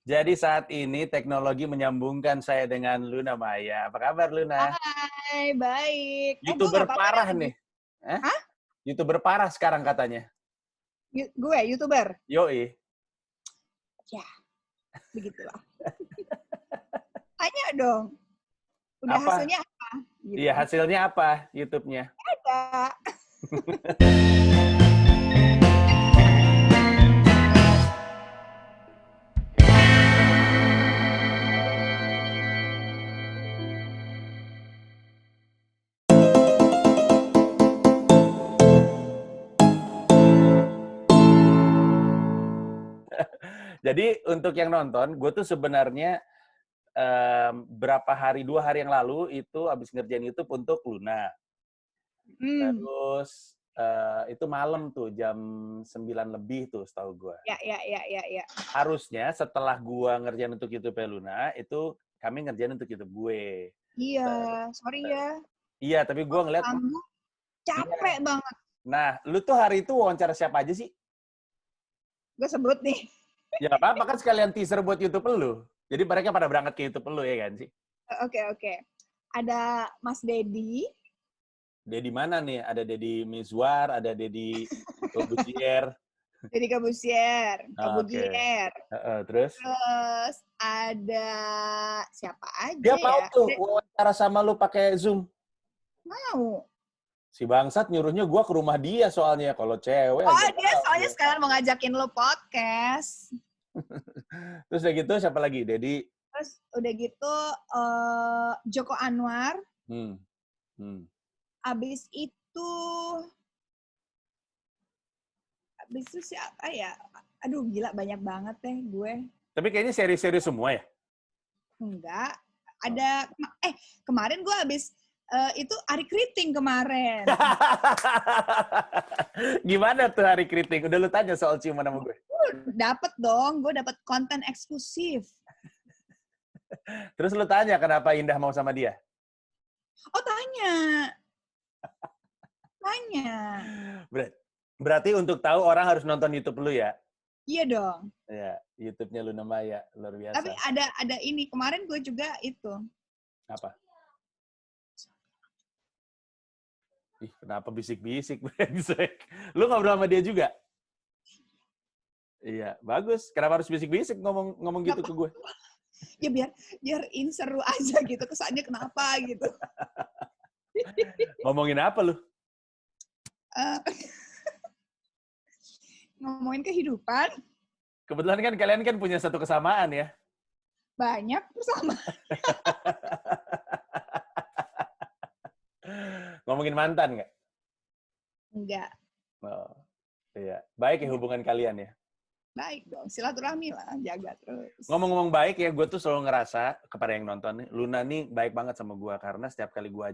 Jadi saat ini teknologi menyambungkan saya dengan Luna Maya. Apa kabar, Luna? Hai, baik. Gue YouTuber nggak apa-apa ya parah lagi. nih. Hah? Hah? YouTuber parah sekarang katanya. Gue YouTuber? Yoi. Ya, begitulah. Tanya dong, udah Apa? hasilnya apa? Iya, Gitu. hasilnya apa YouTube-nya? Ada. Jadi untuk yang nonton, gue tuh sebenarnya berapa hari, 2 hari yang lalu itu habis ngerjain YouTube untuk Luna. Hmm. Terus itu malam tuh jam 9 lebih tuh setahu gue. Ya. Harusnya setelah gue ngerjain untuk YouTube Luna, itu kami ngerjain untuk YouTube gue. Iya, sorry ya. Iya, tapi gue ngeliat, Kamu iya. capek banget. Nah, lu tuh hari itu wawancara siapa aja sih? Gue sebut nih. Ya nggak apa-apa kan sekalian teaser buat YouTube lu. Jadi mereka pada berangkat ke YouTube lu ya kan sih? Oke. Ada Mas Dedi. Dedi mana nih? Ada Dedi Mizwar, ada Dedi Kobuzier. Dedi Kabusier. Oke. Terus? Terus ada siapa Dia aja mau ya? tuh wawancara sama lu pakai Zoom. Mau. Si bangsat nyuruhnya gue ke rumah dia soalnya. Kalau cewek Oh, aja dia mau soalnya dia. sekarang mau ngajakin lo podcast. Terus udah gitu siapa lagi? Dedi. Terus udah gitu Joko Anwar. Hmm. Hmm. Abis itu siapa ya? Aduh, gila banyak banget deh gue. Tapi kayaknya seri-seri semua ya? Enggak. Ada kemarin gue abis itu Ari Kriting kemarin. Gimana tuh hari kritik? Udah lu tanya soal ciuman sama gue? Dapet dong, gue dapet konten eksklusif. Terus lu tanya kenapa Indah mau sama dia? Oh, tanya. Berarti untuk tahu orang harus nonton YouTube lu ya? Iya dong. Ya, YouTube-nya Luna Maya. Luar biasa. Tapi ada ini, kemarin gue juga itu. Apa? Ih, kenapa bisik-bisik? Lu ngobrol sama dia juga? Iya, bagus. Kenapa harus bisik-bisik ngomong gitu ke gue? Ya biar ini seru aja gitu, kesannya kenapa gitu. Ngomongin apa lu? Ngomongin kehidupan. Kebetulan kan kalian kan punya satu kesamaan ya. Banyak bersama. Ngomongin mantan nggak? Enggak. Oh, iya. Baik ya hubungan kalian ya? Baik dong, silaturahmi lah, jaga terus. Ngomong-ngomong baik ya, gue tuh selalu ngerasa kepada yang nonton nih, Luna nih baik banget sama gue karena setiap kali gue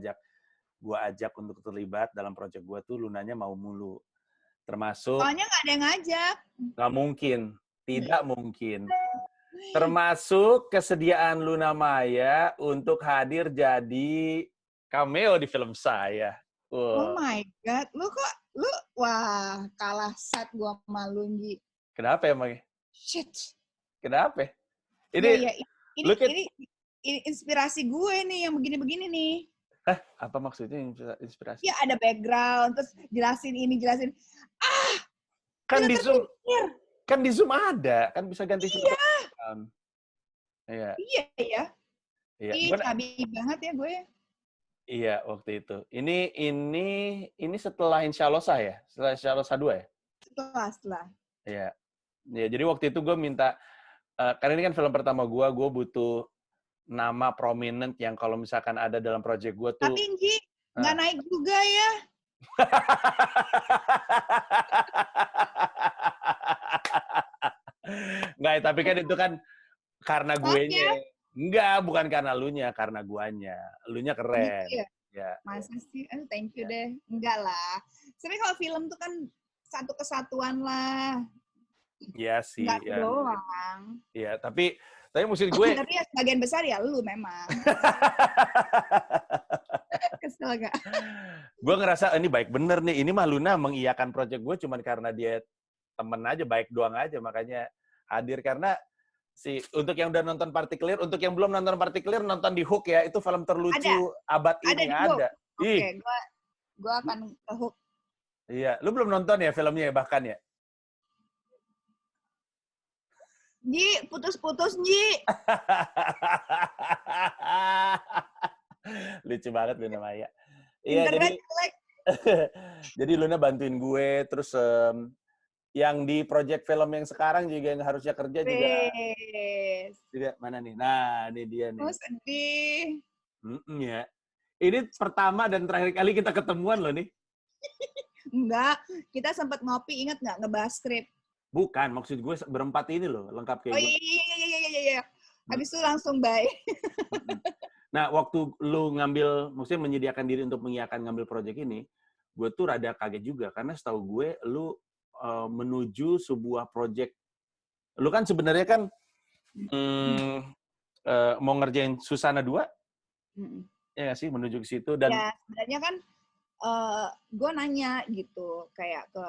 ajak untuk terlibat dalam proyek gue tuh Lunanya mau mulu. Termasuk Soalnya nggak ada yang ngajak. nggak mungkin, tidak mungkin. Termasuk kesediaan Luna Maya untuk hadir jadi cameo di film saya. Oh Wow. my God, lu wah kalah set gua malu Gi. Kenapa emang? Shit. Kenapa? Iya, Ini ini inspirasi gue nih yang begini-begini nih. Hah? Apa maksudnya inspirasi? Ya ada background, terus jelasin ini, jelasin. Kan di Zoom, terpikir. kan di Zoom ada, kan bisa ganti filter. Iya. Iya ya. Iya. Ih, cabi banget ya gue. Iya, waktu itu. Ini setelah Insya Allah Sah ya? Setelah Insya Allah Sah 2 ya? Setelah. Iya. Ya, jadi waktu itu gue minta, karena ini kan film pertama gue butuh nama prominent yang kalau misalkan ada dalam project gue tuh. Tapi Gi, nggak naik juga ya. Nggak, tapi kan itu kan karena guenya. Enggak, bukan karena lunya, karena guanya. Lunya keren. Gitu ya? Ya. Masa sih? Thank you deh. Enggak lah. Sebenarnya kalau film tuh kan satu kesatuan lah. Iya sih. Enggak ya. doang. Iya, tapi maksud gue. Tapi ya sebagian besar ya lu memang. Kesel gak? Gue ngerasa ini baik bener nih. Ini mah Luna mengiyakan project gue cuman karena dia temen aja, baik doang aja. Makanya hadir. Karena Untuk yang udah nonton Partikelir, untuk yang belum nonton Partikelir, nonton di Hook ya. Itu film terlucu abad Ada ini, di Hook. ada. Oke, gua akan ke Hook. Iya, lu belum nonton ya filmnya ya, bahkan ya? Ji, putus-putus, Ji. Lucu banget Luna Maya. Iya, Internet jelek. jadi Luna bantuin gue, terus yang di project film yang sekarang juga yang harusnya kerja Wes. juga mana nih? Nah, ini dia nih. Oh, sedih. Ya. Ini pertama dan terakhir kali kita ketemuan loh nih. Enggak, kita sempat ngopi, ingat nggak ngebahas skrip? Bukan, maksud gue berempat ini loh, lengkap kayak Oh gue. iya. Habis itu langsung bye. Nah, waktu lu maksudnya menyediakan diri untuk mengiyakan ngambil proyek ini, gue tuh rada kaget juga, karena setahu gue, lu menuju sebuah proyek. Lu kan sebenarnya kan mau ngerjain Susana 2, ya nggak sih, menuju ke situ. Dan ya, sebenarnya kan gue nanya gitu, kayak ke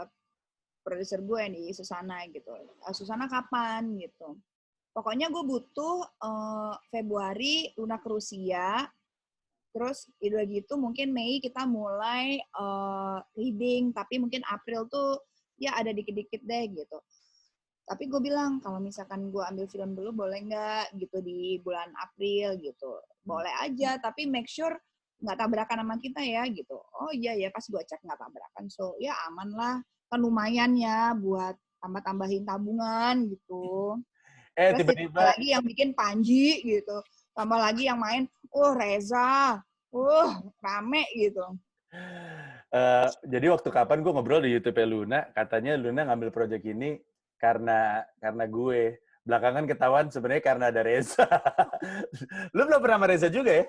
produser gue nih, Susana gitu. Susana kapan gitu. Pokoknya gue butuh Februari Luna ke Rusia, terus udah gitu mungkin Mei kita mulai reading, tapi mungkin April tuh ya ada dikit-dikit deh gitu. Tapi gue bilang kalau misalkan gue ambil film dulu boleh nggak gitu di bulan April gitu. Boleh aja, tapi make sure nggak tabrakan sama kita ya gitu. Oh iya ya, pas gue cek nggak tabrakan, so ya aman lah. Kan lumayan ya buat tambah-tambahin tabungan gitu. Terus tiba-tiba lagi yang bikin Panji gitu. Tambah lagi yang main, Reza, rame gitu. Jadi waktu kapan gue ngobrol di YouTube Luna, katanya Luna ngambil proyek ini karena gue. Belakangan ketahuan sebenarnya karena ada Reza. Lu belum pernah sama Reza juga ya?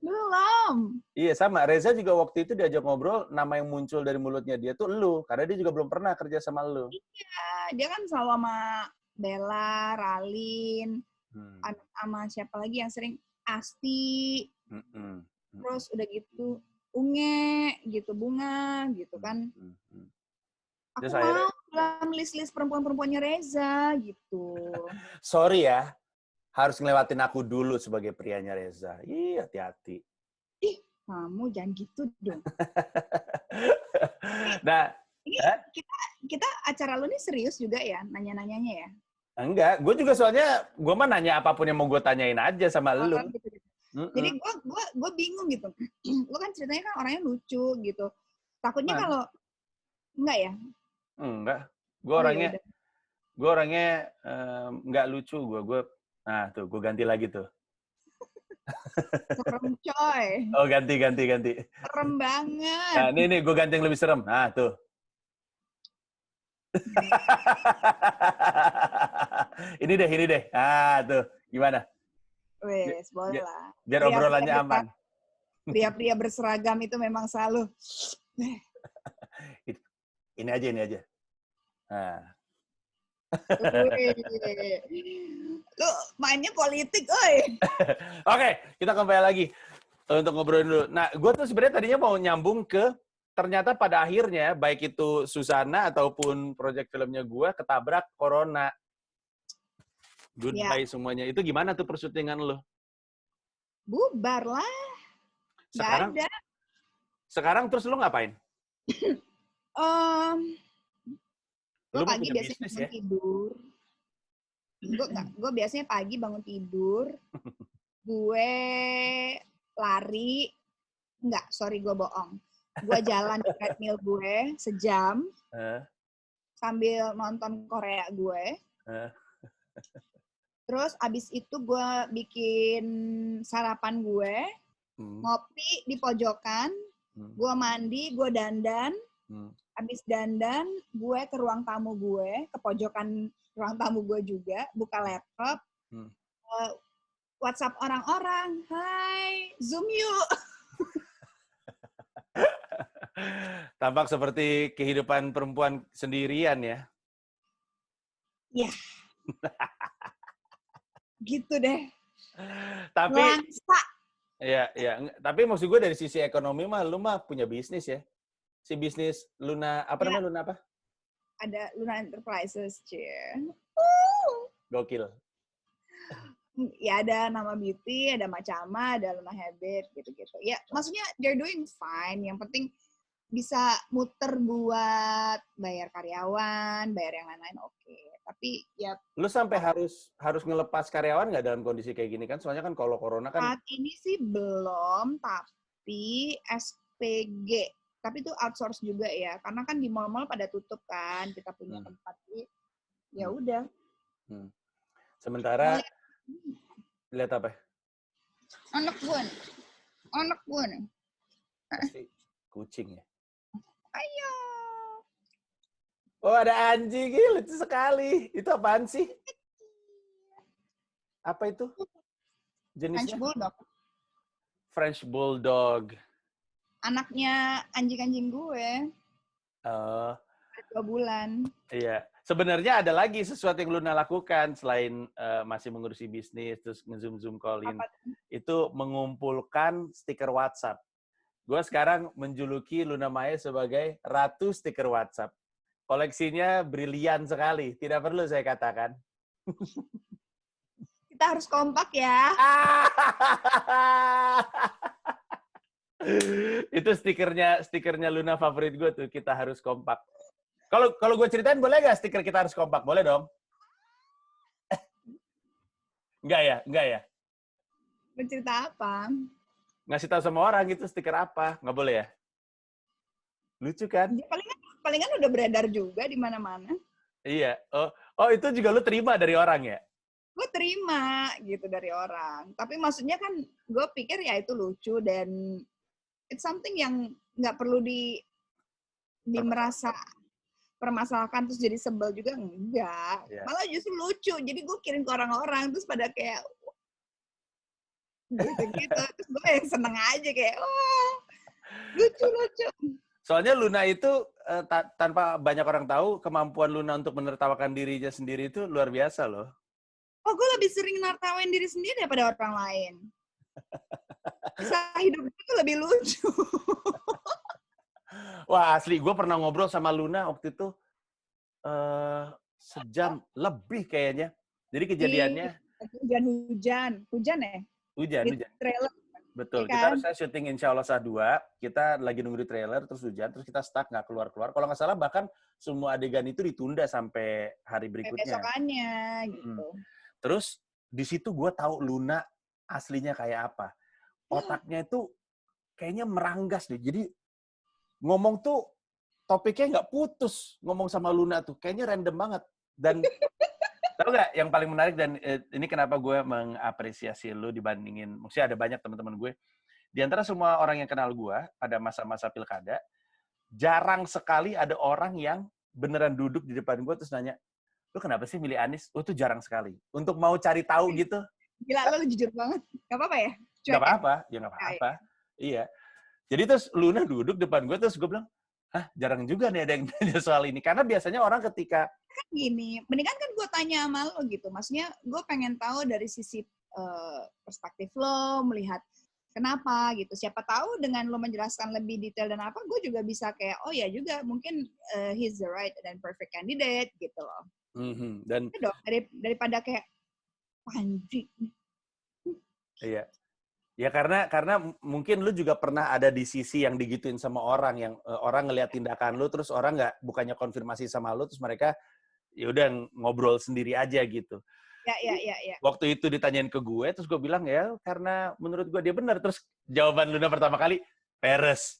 Belum. Iya, sama. Reza juga waktu itu diajak ngobrol, nama yang muncul dari mulutnya dia tuh lu. Karena dia juga belum pernah kerja sama lu. Iya, dia kan selalu sama Bella, Ralin, sama siapa lagi yang sering, Asti, terus udah gitu, Unge, gitu, Bunga, gitu kan. Aku mau dalam list-list perempuan-perempuannya Reza, gitu. Sorry ya, harus ngelewatin aku dulu sebagai prianya Reza. Ih, hati-hati. Ih, kamu jangan gitu dong. Nah, ini kita acara lu nih serius juga ya, nanya-nanyanya ya? Enggak, gue juga soalnya, gue mah nanya apapun yang mau gue tanyain aja sama lu. Gitu. Jadi gue bingung gitu. Lu kan ceritanya kan orangnya lucu gitu. Takutnya kalau enggak ya? Enggak, gue orangnya enggak lucu. Nah tuh, gue ganti lagi tuh. Serem coy. Oh ganti. Serem banget. Nah ini gue ganti yang lebih serem. Nah tuh. Ini deh. Ah tuh, gimana? Wes, boleh lah. Biar obrolannya aman. Pria-pria berseragam itu memang selalu. Ini aja. Nah. Lu mainnya politik, oi. Oke, kita kembali lagi untuk ngobrol dulu. Nah, gue tuh sebenarnya tadinya mau nyambung ke ternyata pada akhirnya baik itu Susana ataupun proyek filmnya gue ketabrak corona. Goodbye semuanya. Itu gimana tuh persyutingan lo? Bubar lah. Sekarang? Gak ada. Sekarang terus lo ngapain? Gue pagi biasanya bangun tidur. Gue biasanya pagi bangun tidur. Gue lari. Enggak, sorry gue bohong. Gue jalan di treadmill gue sejam. Sambil nonton Korea gue. Terus abis itu gue bikin sarapan gue. Ngopi di pojokan. Gue mandi, gue dandan. Abis dandan, gue ke ruang tamu gue, ke pojokan ruang tamu gue juga, buka laptop, WhatsApp orang-orang, hai, Zoom yuk. Tampak seperti kehidupan perempuan sendirian ya? Ya. Gitu deh. Tapi, Langsa. Ya. Tapi maksud gue dari sisi ekonomi mah, lu mah punya bisnis ya? Si bisnis Luna, namanya Luna apa? Ada Luna Enterprises, cie. Gokil. Ya ada Nama Beauty, ada Macama, ada Luna Habit gitu-gitu. Ya maksudnya they're doing fine. Yang penting bisa muter buat bayar karyawan, bayar yang lain-lain oke. Tapi ya Lu sampai harus ngelepas karyawan nggak dalam kondisi kayak gini kan? Soalnya kan kalau corona kan. saat ini sih belum, tapi SPG. Tapi itu outsource juga ya, karena kan di mall-mall pada tutup kan, kita punya tempat. Jadi ya udah. Sementara lihat apa? Anak gue nih. Pasti kucing ya. Ayo. Oh, ada anjing, lucu sekali. Itu apaan sih? Apa itu? Jenisnya? French Bulldog. French Bulldog. Anaknya anjing-anjing gue. 2 bulan. Iya. Sebenarnya ada lagi sesuatu yang Luna lakukan selain masih mengurusi bisnis, terus nge-zoom call-in. Itu mengumpulkan stiker WhatsApp. Gue sekarang menjuluki Luna Maya sebagai Ratu Stiker WhatsApp. Koleksinya brilian sekali. Tidak perlu saya katakan. Kita harus kompak ya. Itu stikernya Luna favorit gue tuh. Kita harus kompak. Kalau gue ceritain boleh nggak stiker kita harus kompak? Boleh dong. Enggak ya? Bercerita apa? Ngasih tahu sama orang itu stiker apa? Nggak boleh ya? Lucu kan? Ya, palingan udah beredar juga di mana-mana. Iya. Oh itu juga lu terima dari orang ya? Gue terima gitu dari orang. Tapi maksudnya kan gue pikir ya itu lucu dan it's something yang nggak perlu merasa permasalahkan terus jadi sebel juga enggak. Yeah. Malah justru lucu. Jadi gue kirim ke orang-orang terus pada kayak gitu. Terus gue yang seneng aja kayak lucu. Soalnya Luna itu tanpa banyak orang tahu kemampuan Luna untuk menertawakan dirinya sendiri itu luar biasa loh. Oh, gue lebih sering nertawain diri sendiri daripada orang lain. Kisah hidup itu lebih lucu. Wah, asli. Gue pernah ngobrol sama Luna waktu itu sejam lebih kayaknya. Jadi kejadiannya... Hujan ya? Hujan. Trailer. Betul. Ya kan? Kita harusnya syuting Insya Allah Sah 2. Kita lagi nunggu di trailer, terus hujan. Terus kita stuck, nggak keluar-keluar. Kalau nggak salah, bahkan semua adegan itu ditunda sampai hari berikutnya. Besokannya, gitu. Terus, di situ gue tahu Luna aslinya kayak apa. Otaknya itu kayaknya meranggas deh. Jadi, ngomong tuh topiknya nggak putus ngomong sama Luna tuh. Kayaknya random banget. Dan tahu nggak yang paling menarik dan ini kenapa gue mengapresiasi lu dibandingin, maksudnya ada banyak teman-teman gue. Di antara semua orang yang kenal gue pada masa-masa pilkada, jarang sekali ada orang yang beneran duduk di depan gue terus nanya, lu kenapa sih milih Anies? Oh, itu jarang sekali. Untuk mau cari tahu gitu. Gila, lu jujur banget. Gak apa-apa ya? Gak apa-apa. Ya gak apa-apa. Iya. Jadi terus Luna duduk depan gue, terus gue bilang, jarang juga nih ada yang nanya soal ini. Karena biasanya orang ketika... Kan gini, mendingan kan gue tanya sama lo gitu. Maksudnya gue pengen tahu dari sisi perspektif lo, melihat kenapa gitu. Siapa tahu dengan lo menjelaskan lebih detail dan apa, gue juga bisa kayak, oh ya juga mungkin he's the right and perfect candidate gitu loh. Dan daripada kayak anjing. Iya. Ya karena mungkin lu juga pernah ada di sisi yang digituin sama orang yang orang ngelihat tindakan lu terus orang bukannya konfirmasi sama lu terus mereka ya udah ngobrol sendiri aja gitu. Ya. Waktu itu ditanyain ke gue terus gue bilang ya karena menurut gue dia benar, terus jawaban Luna pertama kali peres.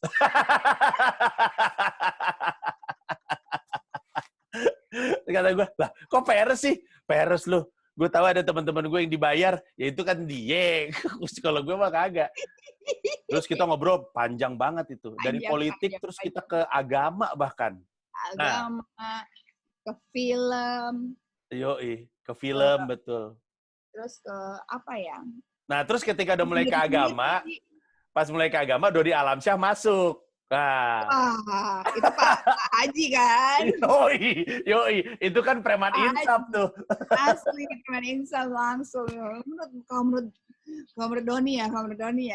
Kata gue, lah kok peres sih? Peres lu. Gue tahu ada teman-teman gue yang dibayar, ya itu kan dia. Kalau gue mah kagak. Terus kita ngobrol panjang banget itu. Dari politik terus kita ke agama bahkan. Agama, ke film. Yoi, ke film, betul. Terus ke apa ya? Nah, terus ketika udah mulai ke agama, pas mulai ke agama, Dodi Alamsyah masuk. Nah. Wah, itu Pak Haji kan? Yoi, itu kan preman insaf tuh. Asli, preman insaf langsung. Kalau menurut Doni ya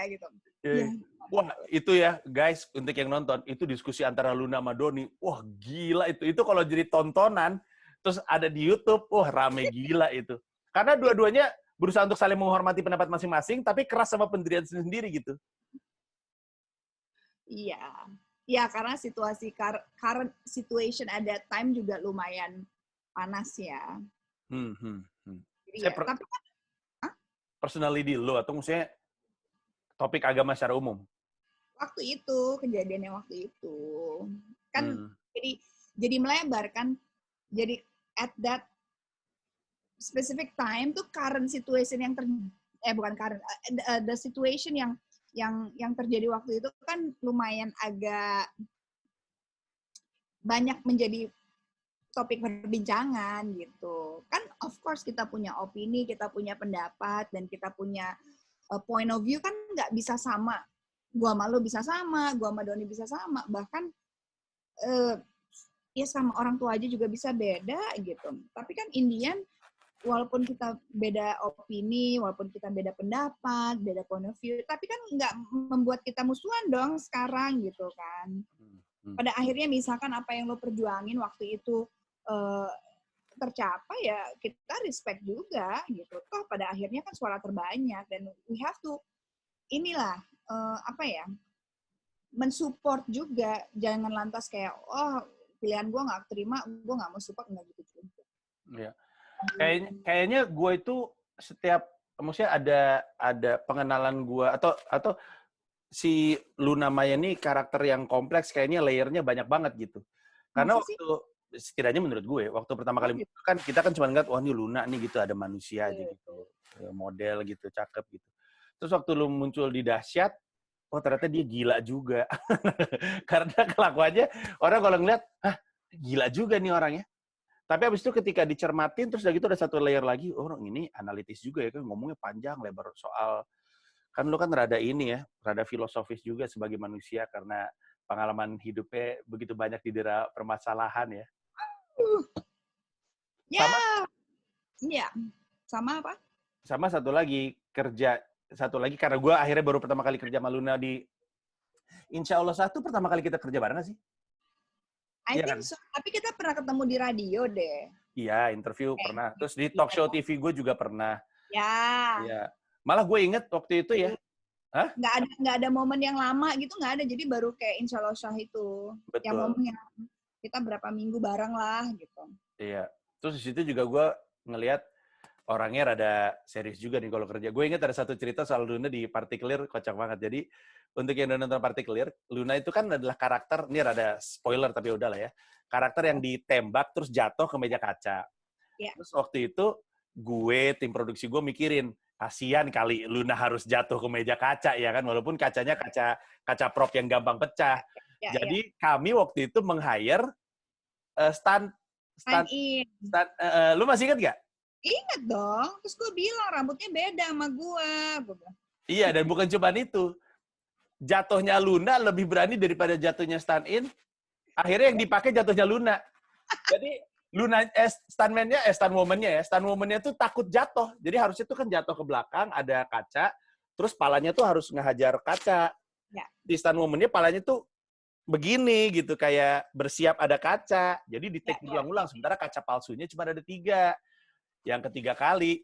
gitu. Ya. Wah, itu ya guys, untuk yang nonton, itu diskusi antara Luna sama Doni. Wah, gila itu. Itu kalau jadi tontonan, terus ada di YouTube, wah rame gila itu. Karena dua-duanya berusaha untuk saling menghormati pendapat masing-masing, tapi keras sama pendirian sendiri gitu. Iya. Ya, karena situasi current situation at that time juga lumayan panas ya. Jadi Saya ya, tapi kan personally di lo, atau maksudnya topik agama secara umum? waktu itu, kejadiannya waktu itu. Kan jadi melebar kan. Jadi at that specific time tuh current situation yang bukan current, the situation yang terjadi waktu itu kan lumayan agak banyak menjadi topik perbincangan gitu. Kan of course kita punya opini, kita punya pendapat, dan kita punya point of view kan nggak bisa sama. Gua sama lu bisa sama, gua sama Doni bisa sama, bahkan ya sama orang tua aja juga bisa beda gitu. Tapi kan Indian, walaupun kita beda opini, walaupun kita beda pendapat, beda point of view, tapi kan nggak membuat kita musuhan dong sekarang gitu kan. Pada akhirnya misalkan apa yang lo perjuangin waktu itu tercapai, ya kita respect juga gitu. Toh pada akhirnya kan suara terbanyak, dan we have to mensupport juga. Jangan lantas kayak, oh pilihan gue nggak terima, gue nggak mau support, nggak gitu juga. Iya. Kayaknya gue itu setiap, maksudnya ada pengenalan gue atau si Luna Maya ini karakter yang kompleks, kayaknya layernya banyak banget gitu. Karena setidaknya menurut gue, waktu pertama kali kan kita kan cuma ngeliat, wah ini Luna nih gitu, ada manusia aja gitu, model gitu, cakep gitu. Terus waktu lu muncul di Dahsyat, oh ternyata dia gila juga. Karena kelakuannya orang kalau ngeliat, gila juga nih orangnya. Tapi abis itu ketika dicermatin, terus udah gitu ada satu layer lagi, orang ini analitis juga ya, kan ngomongnya panjang lebar soal, kan lu kan rada ini ya, rada filosofis juga sebagai manusia karena pengalaman hidupnya begitu banyak didera permasalahan ya. Sama apa? Sama satu lagi karena gue akhirnya baru pertama kali kerja sama Luna di Insya Allah 1 pertama kali kita kerja bareng gak sih? I think so. Tapi kita pernah ketemu di radio deh. Iya, interview pernah. Terus di talk show TV gue juga pernah. Ya. Iya. Malah gue inget waktu itu ya. Hah? Nggak ada momen yang lama gitu, nggak ada. Jadi baru kayak Insya Allah Syah itu. Betul. Yang momen yang kita berapa minggu bareng lah gitu. Iya. Terus di situ juga gue ngelihat orangnya rada serius juga nih kalau kerja. Gue inget ada satu cerita soal Luna di Partikelir, kocak banget. Jadi untuk yang udah nonton Partikelir, Luna itu kan adalah karakter, ini rada spoiler tapi udahlah ya. Karakter yang ditembak terus jatuh ke meja kaca. Yeah. Terus waktu itu tim produksi gue mikirin, kasihan kali Luna harus jatuh ke meja kaca ya kan, walaupun kacanya kaca prop yang gampang pecah. Jadi kami waktu itu meng-hire stand in. Lu masih ingat gak? Ingat dong. Terus gue bilang rambutnya beda sama gue. Iya, dan bukan cuma itu. Jatuhnya Luna lebih berani daripada jatuhnya stand in. Akhirnya yang dipakai jatuhnya Luna. Jadi Luna stand woman-nya tuh takut jatuh. Jadi harusnya tuh kan jatuh ke belakang, ada kaca, terus palanya tuh harus ngehajar kaca. Ya. Di stand woman-nya palanya tuh begini gitu, kayak bersiap ada kaca. Jadi di take ulang-ulang, sementara kaca palsunya cuma ada 3. Yang ketiga kali,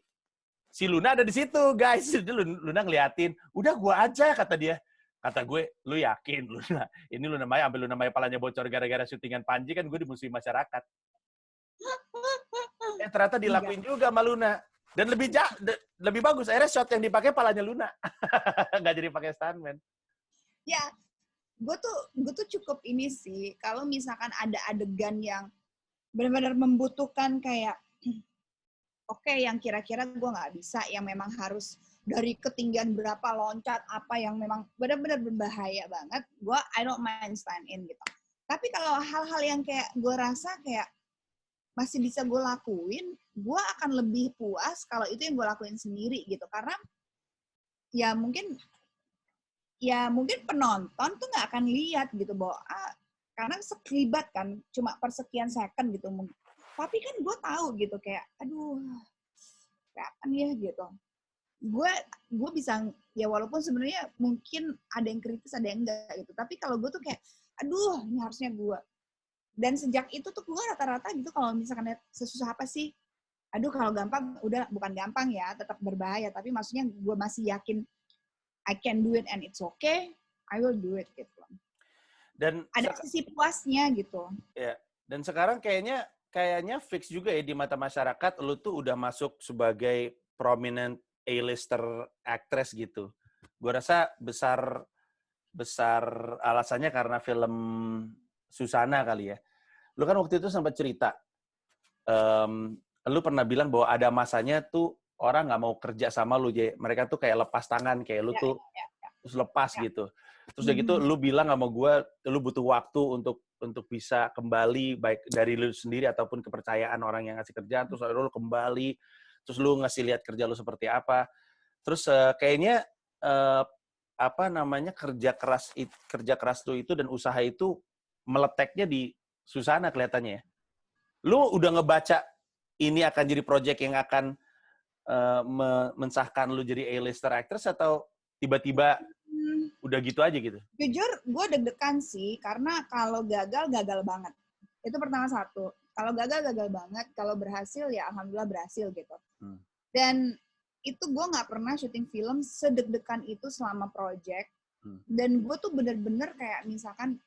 si Luna ada di situ, guys. Luna ngeliatin, udah gua aja, kata dia. Kata gue, lu yakin Luna? Ini Luna Maya, sampai Luna Maya palanya bocor gara-gara syutingan Panji, kan gue dimusuhi masyarakat. Ternyata dilakuin juga sama Luna. Dan lebih bagus, akhirnya shot yang dipakai palanya Luna. Nggak jadi pakai stuntman. Ya, gue tuh cukup ini sih, kalau misalkan ada adegan yang benar-benar membutuhkan kayak, oke, yang kira-kira gue nggak bisa, yang memang harus dari ketinggian berapa loncat, apa yang memang benar-benar berbahaya banget, I don't mind stand in gitu. Tapi kalau hal-hal yang kayak gue rasa kayak masih bisa gue lakuin, gue akan lebih puas kalau itu yang gue lakuin sendiri gitu. Karena ya mungkin penonton tuh nggak akan lihat gitu bahwa karena sekelibat kan, cuma persekian second gitu. Tapi kan gue tahu gitu kayak, aduh, kapan ya gitu. Gue bisa, ya walaupun sebenarnya mungkin ada yang kritis, ada yang enggak gitu. Tapi kalau gue tuh kayak, aduh, ini harusnya gue. Dan sejak itu tuh gue rata-rata gitu kalau misalkan sesusah apa sih aduh kalau gampang, udah bukan gampang ya, tetap berbahaya. Tapi maksudnya gue masih yakin I can do it and it's okay, I will do it gitu. Dan Ada sisi puasnya gitu. ya, dan sekarang kayaknya fix juga ya di mata masyarakat, lu tuh udah masuk sebagai prominent A-lister actress gitu. Gue rasa besar alasannya karena film Susana kali ya. Lu kan waktu itu sempat cerita, lu pernah bilang bahwa ada masanya tuh orang nggak mau kerja sama lu, mereka tuh kayak lepas tangan, kayak lu tuh terus lepas gitu. Terus udah gitu lu bilang sama gue, lu butuh waktu untuk bisa kembali, baik dari lu sendiri ataupun kepercayaan orang yang ngasih kerjaan, terus lu kembali, terus lu ngasih lihat kerja lu seperti apa. Terus kayaknya apa namanya kerja keras lu itu dan usaha itu meleteknya di Susana kelihatannya ya. Lu udah ngebaca ini akan jadi project yang akan mensahkan lu jadi A-lister actress atau tiba-tiba udah gitu aja gitu? Jujur, gue deg-degan sih, karena kalau gagal, gagal banget. Itu pertama satu. Kalau gagal, gagal banget. Kalau berhasil, ya alhamdulillah berhasil gitu. Dan itu gue nggak pernah syuting film sedeg-degan itu selama project. Dan gue tuh bener-bener kayak misalkan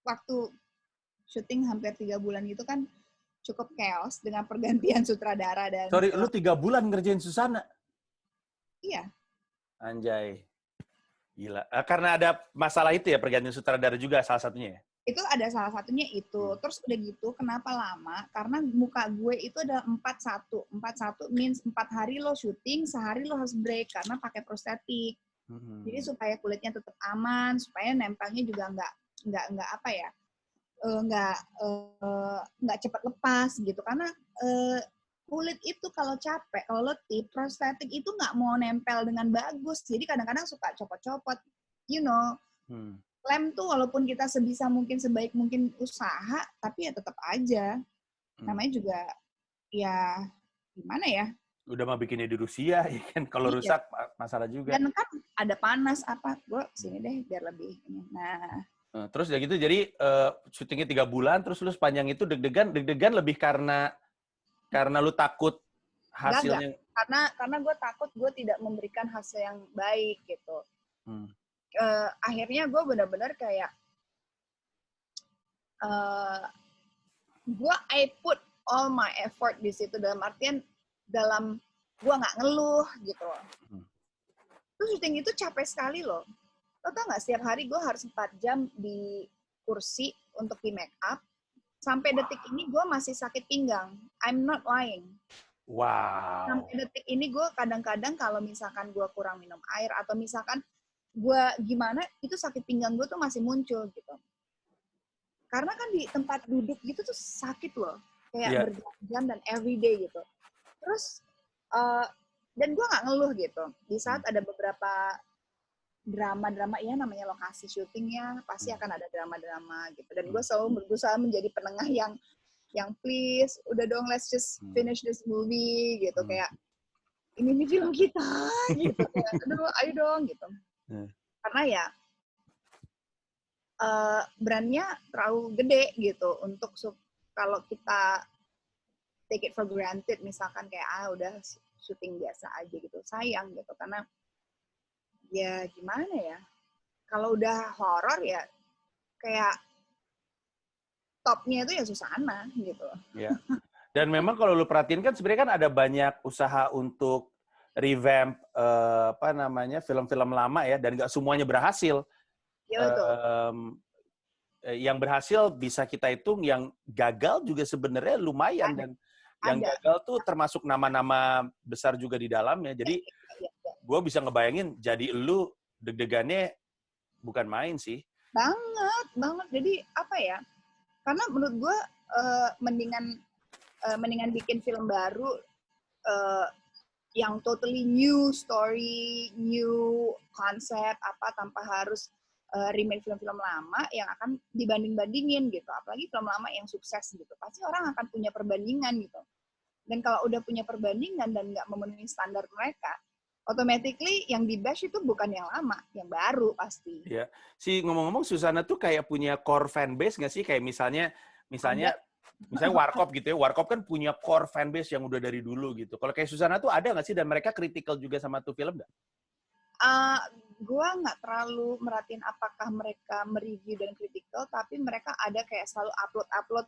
waktu syuting hampir 3 bulan gitu kan cukup chaos dengan pergantian sutradara dan... Sorry, lu 3 bulan ngerjain Susana? Iya. Anjay. Gila. Karena ada masalah itu ya, pergantian sutradara juga salah satunya ya? Itu ada salah satunya itu. Terus udah gitu, kenapa lama? Karena muka gue itu adalah 4-1. 4-1 means 4 hari lo syuting, sehari lo harus break karena pakai prostetik. Jadi supaya kulitnya tetap aman, supaya nempelnya juga nggak apa ya, nggak cepat lepas gitu. Karena kulit itu kalau capek, kalau letih, prostetik itu nggak mau nempel dengan bagus. Jadi kadang-kadang suka copot-copot, you know. Lem tuh walaupun kita sebisa mungkin, sebaik mungkin usaha, tapi ya tetap aja. Namanya juga, ya gimana ya. Udah mah bikinnya di Rusia, ya kan? Kalau rusak, masalah juga. Dan kan ada panas, apa. Gue sini deh, biar lebih ini. Nah. Terus udah gitu, jadi syutingnya 3 bulan, terus lu sepanjang itu deg-degan lebih karena lu takut hasilnya. Enggak. Karena gue takut gue tidak memberikan hasil yang baik gitu. Akhirnya gue benar-benar kayak I put all my effort di situ, dalam artian gue nggak ngeluh gitu. Terus syuting itu capek sekali loh. Lo tau nggak, setiap hari gue harus 4 jam di kursi untuk di make up. Sampai detik ini gue masih sakit pinggang. I'm not lying. Wow. Sampai detik ini gue kadang-kadang kalau misalkan gue kurang minum air atau misalkan gue gimana, itu sakit pinggang gue tuh masih muncul gitu. Karena kan di tempat duduk gitu tuh sakit loh. Kayak berjam-jam dan everyday gitu. Terus, dan gue nggak ngeluh gitu. Di saat ada beberapa drama-drama, ya namanya lokasi syutingnya, pasti akan ada drama-drama gitu. Dan gue selalu berusaha menjadi penengah yang please, udah dong, let's just finish this movie gitu. Kayak, ini film kita gitu. Kayak, aduh, ayo dong gitu. Karena ya brandnya terlalu gede gitu untuk kalau kita take it for granted, misalkan kayak udah syuting biasa aja gitu, sayang gitu. Karena ya gimana ya, kalau udah horor ya kayak topnya itu ya Susana gitu. Ya. Dan memang kalau lu perhatiin kan sebenarnya kan ada banyak usaha untuk revamp film-film lama ya, dan nggak semuanya berhasil. Ya betul. Yang berhasil bisa kita hitung, yang gagal juga sebenarnya lumayan, dan yang gagal tuh termasuk nama-nama besar juga di dalamnya. Jadi gue bisa ngebayangin jadi lu deg-degannya bukan main sih. Banget. Jadi apa ya? Karena menurut gue mendingan bikin film baru yang totally new story, new konsep apa, tanpa harus remake film-film lama yang akan dibanding-bandingin gitu. Apalagi film lama yang sukses gitu. Pasti orang akan punya perbandingan gitu. Dan kalau udah punya perbandingan dan nggak memenuhi standar mereka, automatically yang di-bash itu bukan yang lama, yang baru pasti. Iya. Si ngomong-ngomong, Susana tuh kayak punya core fan base nggak sih? Kayak misalnya Misalnya Warkop gitu ya, Warkop kan punya core fanbase yang udah dari dulu gitu. Kalau kayak Susana tuh ada nggak sih, dan mereka kritikal juga sama tuh film nggak? Gue nggak terlalu merhatiin apakah mereka mereview dan kritikal, tapi mereka ada kayak selalu upload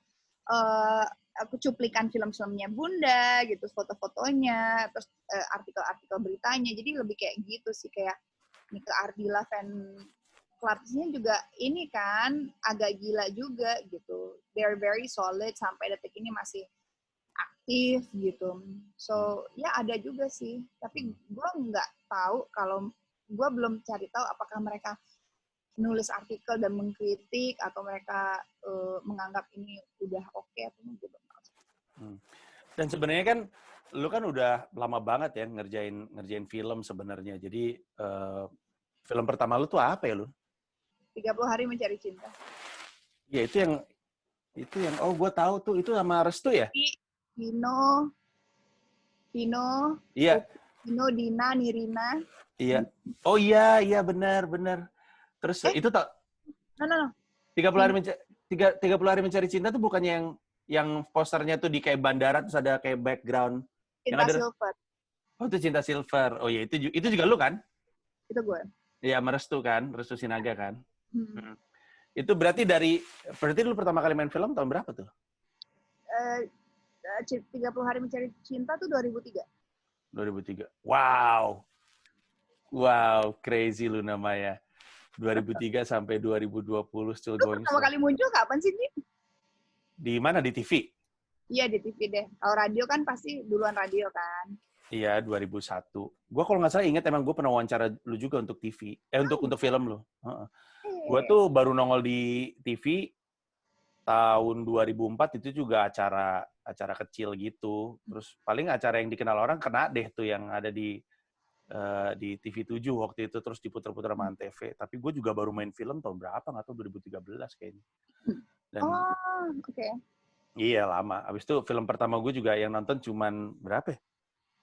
cuplikan film-filmnya Bunda gitu, foto-fotonya, terus artikel-artikel beritanya. Jadi lebih kayak gitu sih, kayak Nika Ardila fan clubs-nya juga ini kan agak gila juga gitu. They're very solid sampai detik ini masih aktif gitu. So ya ada juga sih, tapi gue nggak tahu, kalau gue belum cari tahu apakah mereka nulis artikel dan mengkritik atau mereka menganggap ini udah oke atau enggak. Dan sebenarnya kan lu kan udah lama banget ya ngerjain film sebenarnya. Jadi film pertama lu tuh apa ya, lu? 30 Hari Mencari Cinta. Ya itu yang oh gue tahu tuh, itu sama Restu ya? Vino, Iya. Dina, Nirina. Iya. Oh iya benar. Terus itu tak No. 30 hari mencari cinta tuh bukannya yang posternya tuh di kayak bandara terus ada kayak background Cinta yang ada Silver. Oh, itu Cinta Silver. Oh iya, itu juga lu kan? Itu gue. Iya, sama Restu kan? Restu Sinaga kan? Itu berarti lu pertama kali main film tahun berapa tuh? 30 Hari Mencari Cinta tuh 2003. 2003. Wow, crazy lu namanya. 2003 sampai 2020 still Lu going. pertama kali muncul kapan sih, Di? Di mana? Di TV? Iya, di TV deh. Kalau radio kan pasti duluan radio kan. Iya, 2001. Gua kalau nggak salah ingat emang gue pernah wawancara lu juga untuk TV. Untuk film lu. Gua tuh baru nongol di TV tahun 2004, itu juga acara kecil gitu. Terus paling acara yang dikenal orang kena deh tuh yang ada di TV 7 waktu itu, terus diputar-putar sama Antv. Tapi gue juga baru main film tahun berapa, nggak tahu, 2013 kayaknya. Dan, oke. Iya, lama. Abis itu film pertama gue juga yang nonton cuman berapa ya?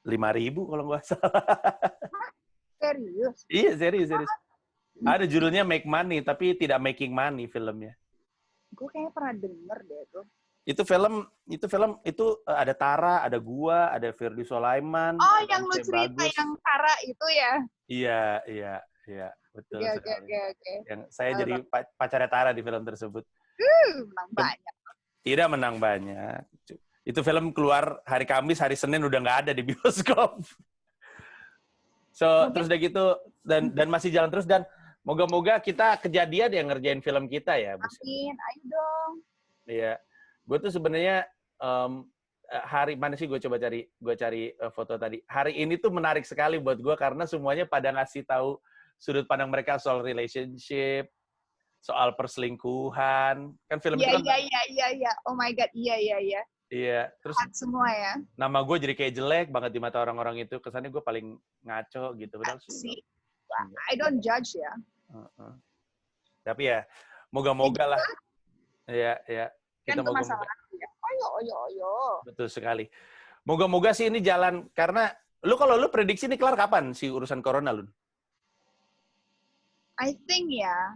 5.000 kalau nggak salah. Serius? Iya, serius. Ada judulnya Make Money, tapi tidak making money filmnya. Gue kayaknya pernah denger deh tuh. Itu film ada Tara, ada gua, ada Ferdy Sulaiman. Oh, yang lu cerita yang Tara itu ya? Iya, betul sekali. Oke. Yang saya jadi pacarnya Tara di film tersebut. Menang banyak. Tidak menang banyak. Itu film keluar hari Kamis, hari Senin udah nggak ada di bioskop. Terus udah gitu, dan masih jalan terus, dan moga-moga kita kejadian yang ngerjain film kita ya. Amin, ayo dong. Iya. Gue tuh sebenarnya hari mana sih, gue cari foto tadi. Hari ini tuh menarik sekali buat gue karena semuanya pada ngasih tahu sudut pandang mereka soal relationship, soal perselingkuhan. Kan film itu kan. Iya. Oh my god, iya. Iya, terus semua ya. Nama gue jadi kayak jelek banget di mata orang-orang itu. Kesannya gue paling ngaco gitu. I don't judge ya. Tapi ya, moga-moga lah. Iya. Kita kan masalah ya. Ayo. Betul sekali. Moga-moga sih ini jalan, karena kalau lu prediksi ini kelar kapan sih urusan corona, Lun? I think ya,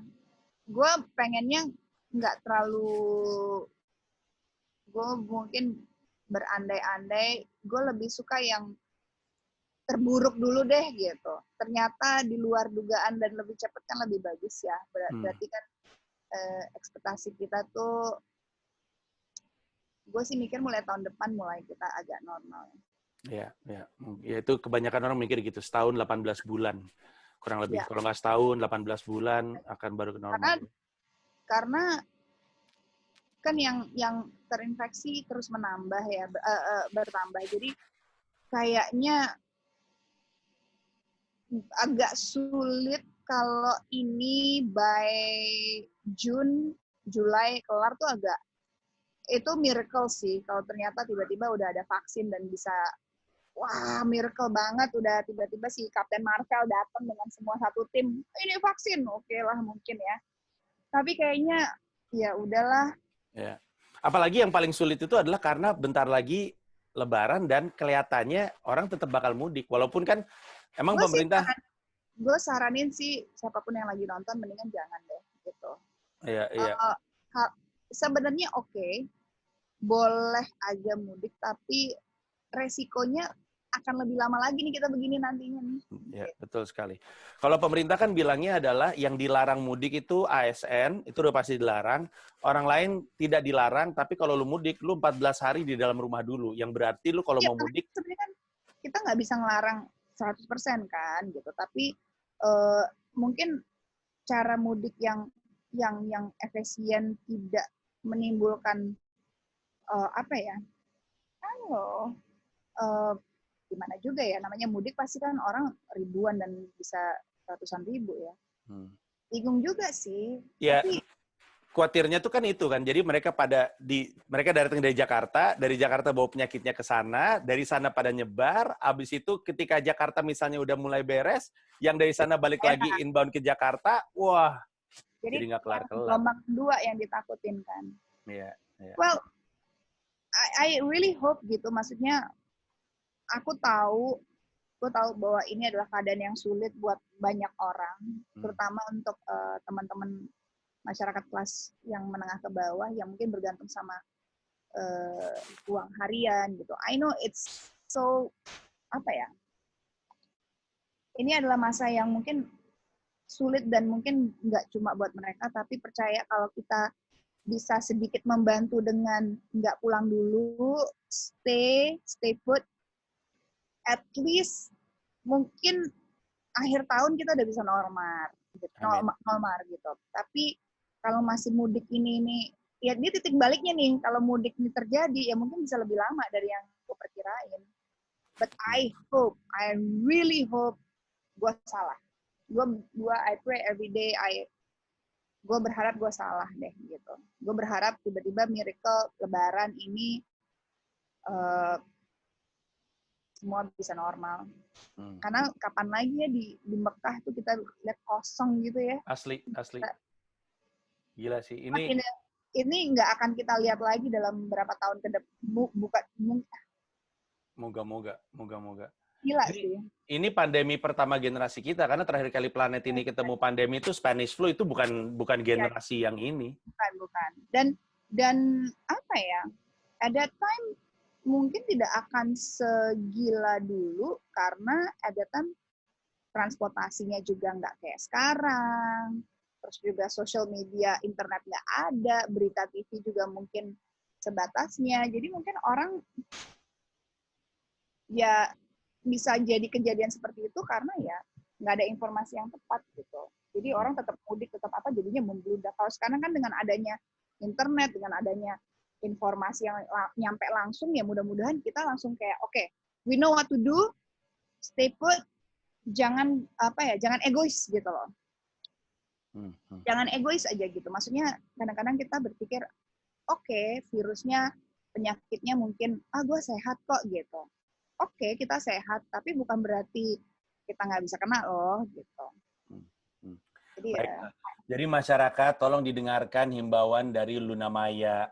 gue pengennya nggak terlalu, gue mungkin berandai-andai, gue lebih suka yang terburuk dulu deh gitu. Ternyata di luar dugaan dan lebih cepat kan lebih bagus ya. Berarti kan ekspektasi kita tuh, gue sih mikir mulai tahun depan mulai kita agak normal. Ya itu kebanyakan orang mikir gitu, setahun 18 bulan. Kurang lebih. Ya. Kalau nggak setahun, 18 bulan akan baru ke normal. Karena kan yang terinfeksi terus menambah ya, bertambah. Jadi kayaknya agak sulit kalau ini by June, Julai kelar tuh agak, itu miracle sih. Kalau ternyata tiba-tiba udah ada vaksin dan bisa, wah miracle banget, udah tiba-tiba si Captain Marvel datang dengan semua satu tim, ini vaksin, oke lah mungkin ya. Tapi kayaknya ya udahlah. Ya. Apalagi yang paling sulit itu adalah karena bentar lagi Lebaran dan kelihatannya orang tetap bakal mudik. Walaupun kan emang pemerintah. Gue saranin sih siapapun yang lagi nonton mendingan jangan deh gitu. Iya. Sebenarnya oke, boleh aja mudik, tapi resikonya akan lebih lama lagi nih kita begini nantinya nih. Ya, betul sekali. Kalau pemerintah kan bilangnya adalah yang dilarang mudik itu ASN, itu udah pasti dilarang. Orang lain tidak dilarang, tapi kalau lu mudik, lu 14 hari di dalam rumah dulu. Yang berarti lu kalau Iya, mau mudik, sebenarnya kan kita nggak bisa ngelarang 100% kan gitu, tapi mungkin cara mudik yang efisien, tidak menimbulkan apa ya? Halo, gimana juga ya, namanya mudik pasti kan orang ribuan dan bisa ratusan ribu ya. Bingung juga sih. ya Tapi khawatirnya tuh kan itu kan. Jadi mereka datang dari Jakarta bawa penyakitnya ke sana, dari sana pada nyebar, abis itu ketika Jakarta misalnya udah mulai beres, yang dari sana balik lagi inbound ke Jakarta, wah, jadi nggak kelar-kelar. Gelombang kedua yang ditakutin kan. Iya. Well, I really hope gitu, maksudnya gue tahu bahwa ini adalah keadaan yang sulit buat banyak orang, terutama untuk teman-teman masyarakat kelas yang menengah ke bawah yang mungkin bergantung sama uang harian gitu. I know it's so, apa ya, ini adalah masa yang mungkin sulit dan mungkin nggak cuma buat mereka, tapi percaya kalau kita bisa sedikit membantu dengan nggak pulang dulu, stay put, at least mungkin akhir tahun kita udah bisa normal gitu. Tapi kalau masih mudik ini ya dia titik baliknya nih, kalau mudik ini terjadi ya mungkin bisa lebih lama dari yang gue perkirain. But I really hope gue salah. I pray every day, gue berharap gue salah deh gitu. Gue berharap tiba-tiba miracle Lebaran ini semua bisa normal. Karena kapan lagi ya di Mekah tuh kita lihat kosong gitu ya. Asli. Gila sih. Ini nggak akan kita lihat lagi dalam berapa tahun ke depan. Moga-moga. Gila sih. Ini pandemi pertama generasi kita, karena terakhir kali planet ini ketemu pandemi itu Spanish flu, itu bukan generasi yang ini. Bukan. Dan apa ya? At that time mungkin tidak akan segila dulu karena at that time transportasinya juga nggak kayak sekarang. Terus juga social media, internet nggak ada, berita TV juga mungkin sebatasnya. Jadi mungkin orang ya bisa jadi kejadian seperti itu karena ya nggak ada informasi yang tepat gitu. Jadi orang tetap mudik, tetap apa, jadinya membludak. Kalau sekarang kan dengan adanya internet, dengan adanya informasi yang nyampe langsung, ya mudah-mudahan kita langsung kayak, oke, we know what to do, stay put, jangan egois gitu loh. Jangan egois aja gitu. Maksudnya kadang-kadang kita berpikir, oke, virusnya, penyakitnya mungkin, gue sehat kok gitu. Oke, kita sehat, tapi bukan berarti kita nggak bisa kena loh, gitu. Jadi masyarakat, tolong didengarkan himbauan dari Luna Maya.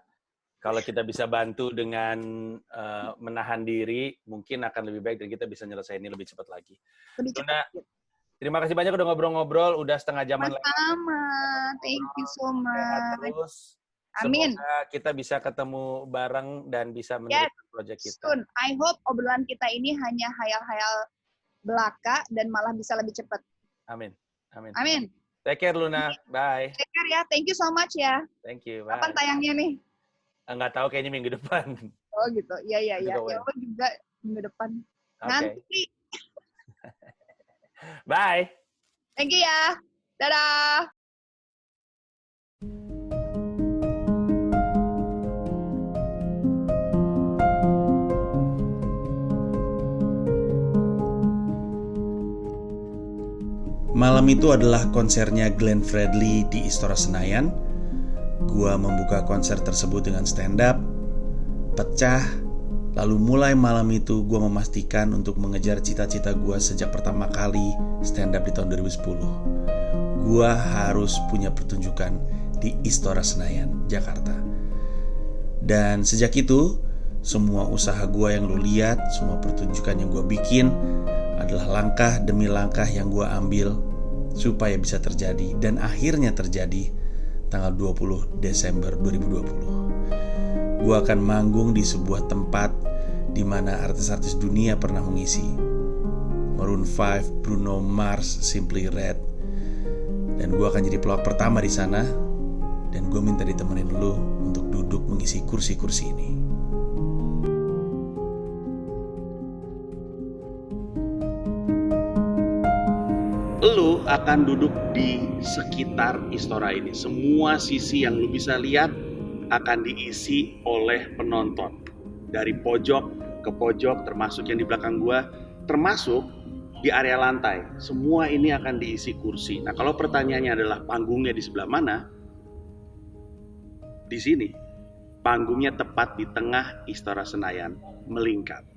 Kalau kita bisa bantu dengan menahan diri, mungkin akan lebih baik dan kita bisa nyelesain ini lebih cepat lagi. Luna, terima kasih banyak udah ngobrol-ngobrol, udah setengah jaman lagi. Sama, thank you so much. Terus. Amin. Semoga kita bisa ketemu bareng dan bisa meneruskan proyek kita. Soon. I hope obrolan kita ini hanya hayal-hayal belaka dan malah bisa lebih cepat. Amin. Take care, Luna. Bye. Take care ya. Thank you so much ya. Thank you. Bye. Kapan tayangnya nih? Nggak tahu, kayaknya minggu depan. Oh gitu. Iya. Ya lo juga minggu depan. Okay. Nanti. Bye. Thank you ya. Dadah. Malam itu adalah konsernya Glenn Fredly di Istora Senayan. Gua membuka konser tersebut dengan stand up, pecah. Lalu mulai malam itu gua memastikan untuk mengejar cita-cita gua sejak pertama kali stand up di tahun 2010. Gua harus punya pertunjukan di Istora Senayan, Jakarta. Dan sejak itu, semua usaha gua yang lu lihat, semua pertunjukan yang gua bikin adalah langkah demi langkah yang gua ambil supaya bisa terjadi, dan akhirnya terjadi tanggal 20 Desember 2020. gue akan manggung di sebuah tempat di mana artis-artis dunia pernah mengisi. Maroon 5, Bruno Mars, Simply Red. Dan gue akan jadi pelawak pertama di sana. Dan gue minta ditemenin lu untuk duduk mengisi kursi-kursi ini. Lu akan duduk di sekitar istora ini. Semua sisi yang lu bisa lihat akan diisi oleh penonton. Dari pojok ke pojok, termasuk yang di belakang gua, termasuk di area lantai. Semua ini akan diisi kursi. Nah, kalau pertanyaannya adalah panggungnya di sebelah mana? Di sini. Panggungnya tepat di tengah Istora Senayan, melingkar.